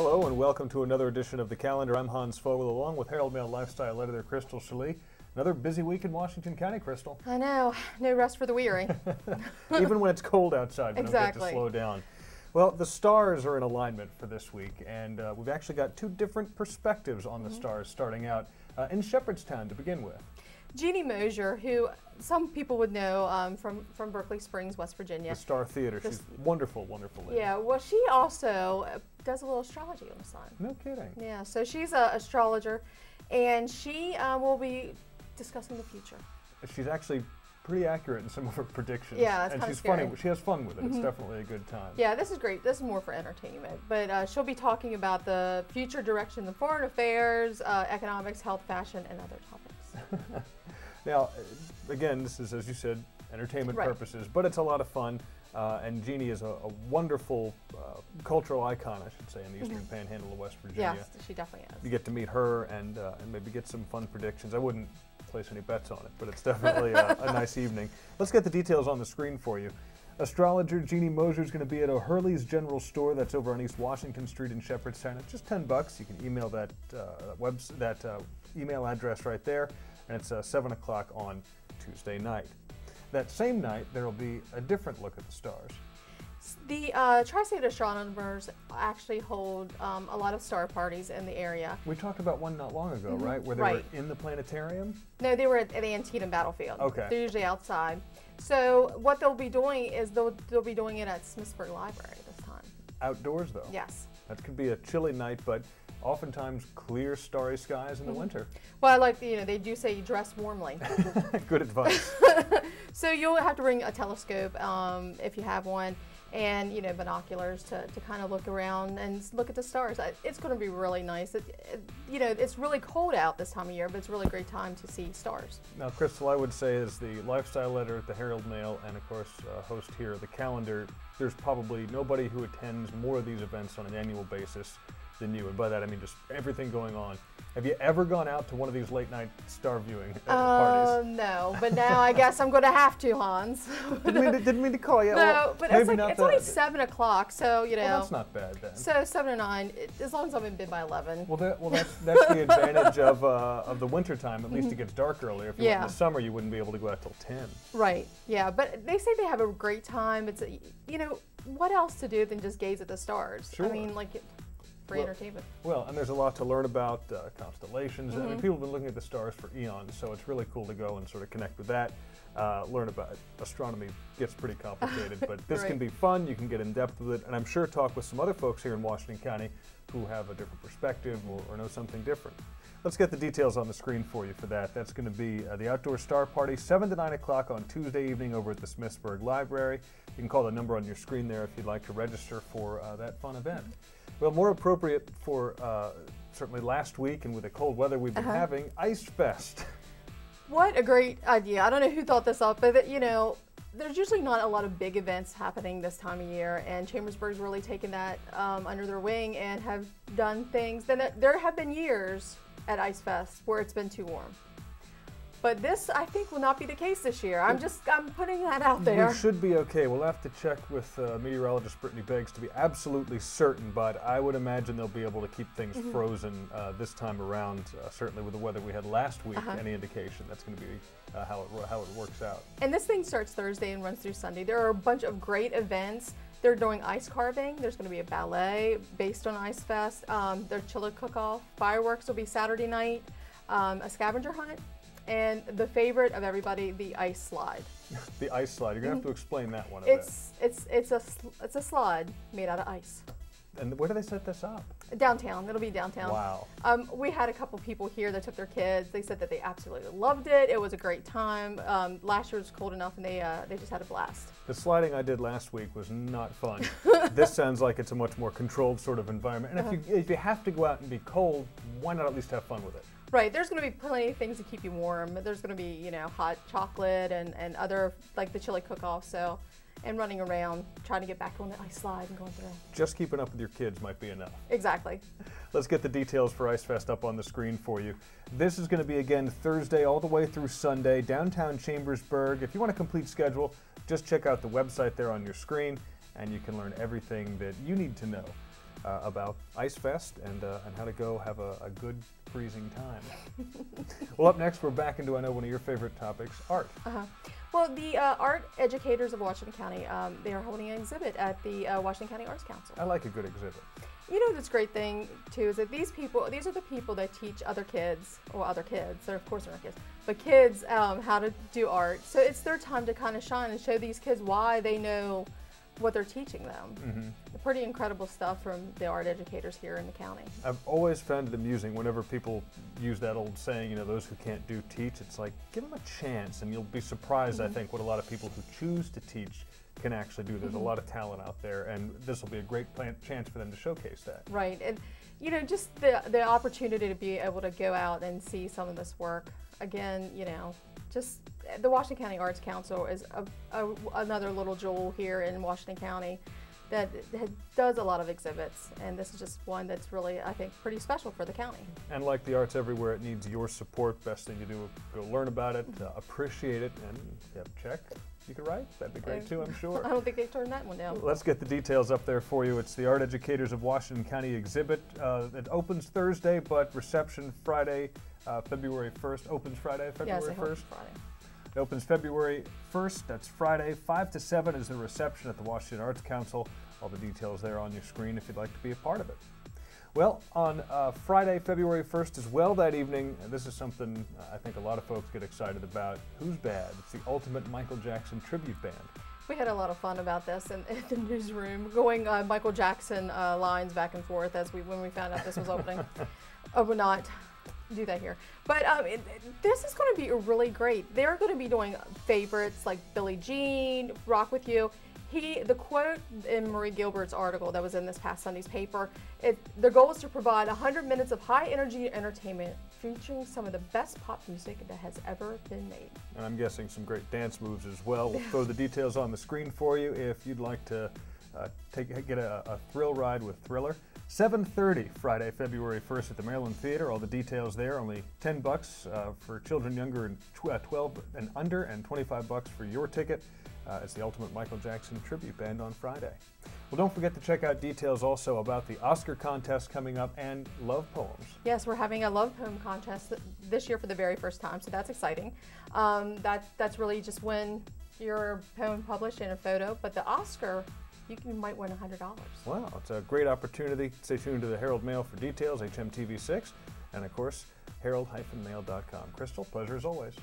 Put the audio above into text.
Hello and welcome to another edition of the calendar. I'm Hans Fogle along with Herald-Mail Lifestyle Editor Crystal Schelle. Another busy week in Washington County, Crystal. I know, no rest for the weary. Even when it's cold outside, you Exactly. don't get to slow down. Well, the stars are in alignment for this week, and we've actually got two different perspectives on the stars starting out in Shepherdstown to begin with. Jeannie Mosier, who some people would know from Berkeley Springs, West Virginia. The Star Theater. She's wonderful, wonderful lady. Yeah, well, she also does a little astrology on the sun. No kidding. Yeah, so she's an astrologer, and she will be discussing the future. She's actually pretty accurate in some of her predictions. Yeah, it's and kind of she's scary. funny. She has fun with it. It's definitely a good time. Yeah, this is great. This is more for entertainment. But she'll be talking about the future direction of foreign affairs, economics, health, fashion, and other topics. Now, again, this is, as you said, entertainment purposes, but it's a lot of fun. And Jeannie is a wonderful cultural icon, I should say, in the Eastern Panhandle of West Virginia. Yes, she definitely is. You get to meet her and maybe get some fun predictions. I wouldn't place any bets on it, but it's definitely a nice evening. Let's get the details on the screen for you. Astrologer Jeannie Mosier is going to be at O'Hurley's General Store. That's over on East Washington Street in Shepherdstown. It's just $10. You can email that email address right there, and it's 7 o'clock on Tuesday night. That same night, there will be a different look at the stars. The Tri-State astronomers actually hold a lot of star parties in the area. We talked about one not long ago, right? Where they were in the planetarium? No, they were at the Antietam battlefield. Okay. They're usually outside. So what they'll be doing is they'll be doing it at Smithsburg Library this time. Outdoors, though? Yes. That could be a chilly night, but oftentimes clear, starry skies in the winter. Well, like, they do say dress warmly. Good advice. So you'll have to bring a telescope if you have one, and binoculars to kind of look around and look at the stars. It's going to be really nice. It's really cold out this time of year, but it's a really great time to see stars. Now, Crystal, I would say as the lifestyle editor at the Herald-Mail and, of course, host here at the calendar, there's probably nobody who attends more of these events on an annual basis than you. And by that, I mean just everything going on. Have you ever gone out to one of these late night star viewing parties? No, but now I guess I'm going to have to, Hans. Didn't mean to call you. No, well, but it's only 7 o'clock, so Well, that's not bad then. So 7 or 9, as long as I'm in bed by 11. Well, that's the advantage of the winter time. At least it gets dark earlier. If you went in the summer, you wouldn't be able to go out till 10. Right. Yeah, but they say they have a great time. It's what else to do than just gaze at the stars? Sure. I mean, like. For entertainment. Well, and there's a lot to learn about constellations. I mean, people have been looking at the stars for eons, so it's really cool to go and sort of connect with that. Learn about it. Astronomy gets pretty complicated, but this can be fun. You can get in depth with it, and I'm sure talk with some other folks here in Washington County who have a different perspective or know something different. Let's get the details on the screen for you for that. That's going to be the Outdoor Star Party, 7 to 9 o'clock on Tuesday evening over at the Smithsburg Library. You can call the number on your screen there if you'd like to register for that fun event. Well, more appropriate for certainly last week and with the cold weather we've been having, Ice Fest. What a great idea. I don't know who thought this up, but there's usually not a lot of big events happening this time of year, and Chambersburg's really taken that under their wing and have done things. There have been years at Ice Fest where it's been too warm. But this, I think, will not be the case this year. I'm putting that out there. We should be okay. We'll have to check with meteorologist Brittany Beggs to be absolutely certain, but I would imagine they'll be able to keep things frozen this time around, certainly with the weather we had last week. Any indication that's going to be how it works out. And this thing starts Thursday and runs through Sunday. There are a bunch of great events. They're doing ice carving. There's going to be a ballet based on Ice Fest. Their chili cook-off. Fireworks will be Saturday night. A scavenger hunt. And the favorite of everybody, the ice slide. The ice slide. You're gonna have to explain that one a bit. It's a slide made out of ice. And where do they set this up? Downtown. It'll be downtown. Wow. We had a couple people here that took their kids. They said that they absolutely loved it. It was a great time. Last year was cold enough, and they just had a blast. The sliding I did last week was not fun. This sounds like it's a much more controlled sort of environment. And if you have to go out and be cold, why not at least have fun with it? Right, there's going to be plenty of things to keep you warm. There's going to be, hot chocolate and other, like the chili cook-off, and running around, trying to get back on the ice slide and going through. Just keeping up with your kids might be enough. Exactly. Let's get the details for Ice Fest up on the screen for you. This is going to be, again, Thursday all the way through Sunday, downtown Chambersburg. If you want a complete schedule, just check out the website there on your screen, and you can learn everything that you need to know. about Ice Fest and how to go have a good freezing time. Well, up next, we're back into, I know, one of your favorite topics, art. Well, the Art Educators of Washington County, they are holding an exhibit at the Washington County Arts Council. I like a good exhibit. You know, this great thing, too, is that these are the people that teach other kids, they're, of course they're not kids, but kids how to do art. So it's their time to kind of shine and show these kids why they know what they're teaching them. Pretty incredible stuff from the art educators here in the county. I've always found it amusing whenever people use that old saying, you know, those who can't do teach. It's like, give them a chance, and you'll be surprised, I think, what a lot of people who choose to teach can actually do. There's a lot of talent out there, and this will be a great chance for them to showcase that. Right, and you know, just the opportunity to be able to go out and see some of this work. Again, you know, just the Washington County Arts Council is another little jewel here in Washington County that does a lot of exhibits, and this is just one that's really, I think, pretty special for the county. And like the arts everywhere, it needs your support. Best thing to do, go learn about it, appreciate it, and if you have a check you could write, that'd be great too, I'm sure. I don't think they've turned that one down. Let's get the details up there for you. It's the Art Educators of Washington County exhibit. It opens Thursday, but reception Friday, February 1st. Opens Friday, February 1st? Friday. It opens February 1st, that's Friday. 5 to 7 is the reception at the Washington Arts Council. All the details there on your screen if you'd like to be a part of it. Well, on Friday, February 1st as well that evening, and this is something I think a lot of folks get excited about. Who's Bad? It's the ultimate Michael Jackson tribute band. We had a lot of fun about this in the newsroom, going Michael Jackson lines back and forth when we found out this was opening. I would not do that here. But this is going to be really great. They're going to be doing favorites like Billie Jean, Rock With You. The quote in Marie Gilbert's article that was in this past Sunday's paper, their goal is to provide 100 minutes of high-energy entertainment featuring some of the best pop music that has ever been made. And I'm guessing some great dance moves as well. We'll throw the details on the screen for you if you'd like to get a thrill ride with Thriller. 7:30 Friday, February 1st at the Maryland Theater. All the details there. Only $10 for children younger and 12 and under, and $25 for your ticket. It's the ultimate Michael Jackson tribute band on Friday. Well, don't forget to check out details also about the Oscar contest coming up and love poems. Yes, we're having a love poem contest this year for the very first time, so that's exciting. That's really just when your poem published in a photo, but the Oscar, you might win $100. Wow, it's a great opportunity. Stay tuned to the Herald-Mail for details, HMTV6, and of course, herald-mail.com. Crystal, pleasure as always.